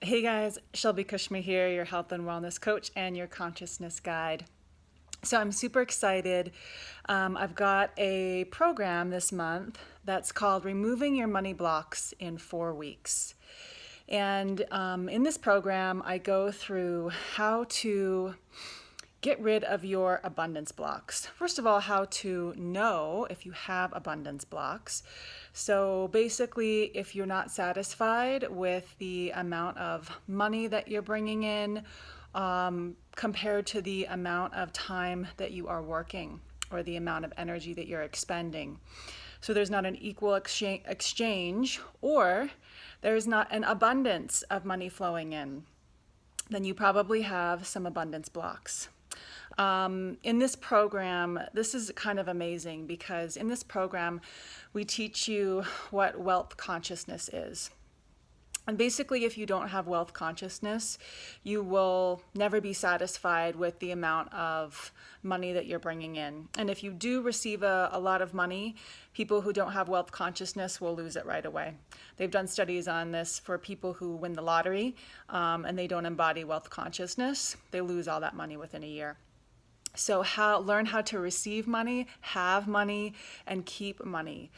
Hey guys, Shelby Kushma here, your health and wellness coach and your consciousness guide. So I'm super excited. I've got a program this month that's called Removing Your Money Blocks in 4 Weeks. And in this program, I go through how to get rid of your abundance blocks. First of all, how to know if you have abundance blocks. So basically, if you're not satisfied with the amount of money that you're bringing in compared to the amount of time that you are working or the amount of energy that you're expending. So there's not an equal exchange, or there's not an abundance of money flowing in, then you probably have some abundance blocks. In this program, this is kind of amazing because in this program, we teach you what wealth consciousness is. And basically, if you don't have wealth consciousness, you will never be satisfied with the amount of money that you're bringing in. And if you do receive a lot of money, people who don't have wealth consciousness will lose it right away. They've done studies on this for people who win the lottery and they don't embody wealth consciousness. They lose all that money within a year. So learn how to receive money, have money, and keep money.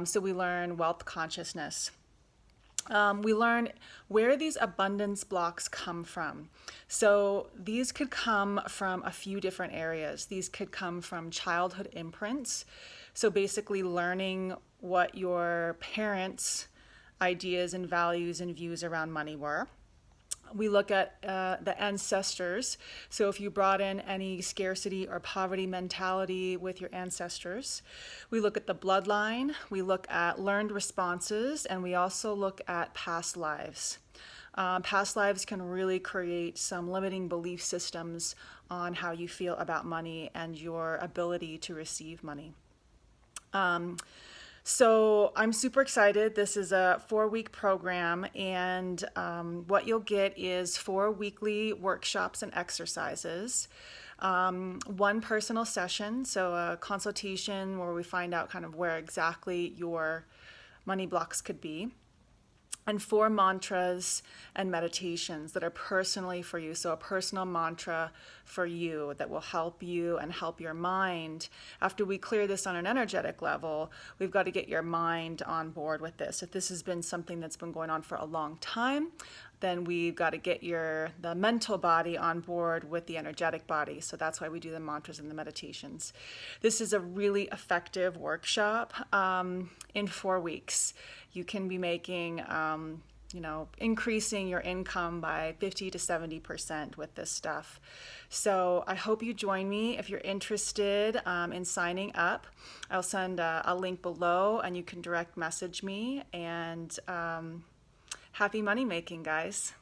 So we learn wealth consciousness. We learn where these abundance blocks come from. So these could come from a few different areas. These could come from childhood imprints. So basically learning what your parents' ideas and values and views around money were. We look at the ancestors. So if you brought in any scarcity or poverty mentality with your ancestors. We look at the bloodline. We look at learned responses, and we also look at past lives. Past lives can really create some limiting belief systems on how you feel about money and your ability to receive money. So I'm super excited. This is a 4-week program, and what you'll get is 4 weekly workshops and exercises, 1 personal session, so a consultation where we find out kind of where exactly your money blocks could be, and 4 mantras and meditations that are personally for you. So a personal mantra for you that will help you and help your mind. After we clear this on an energetic level, we've got to get your mind on board with this. If this has been something that's been going on for a long time, then we've got to get the mental body on board with the energetic body. So that's why we do the mantras and the meditations. This is a really effective workshop in 4 weeks. You can be making increasing your income by 50 to 70% with this stuff. So I hope you join me. If you're interested in signing up, I'll send a link below and you can direct message me. And happy money making, guys.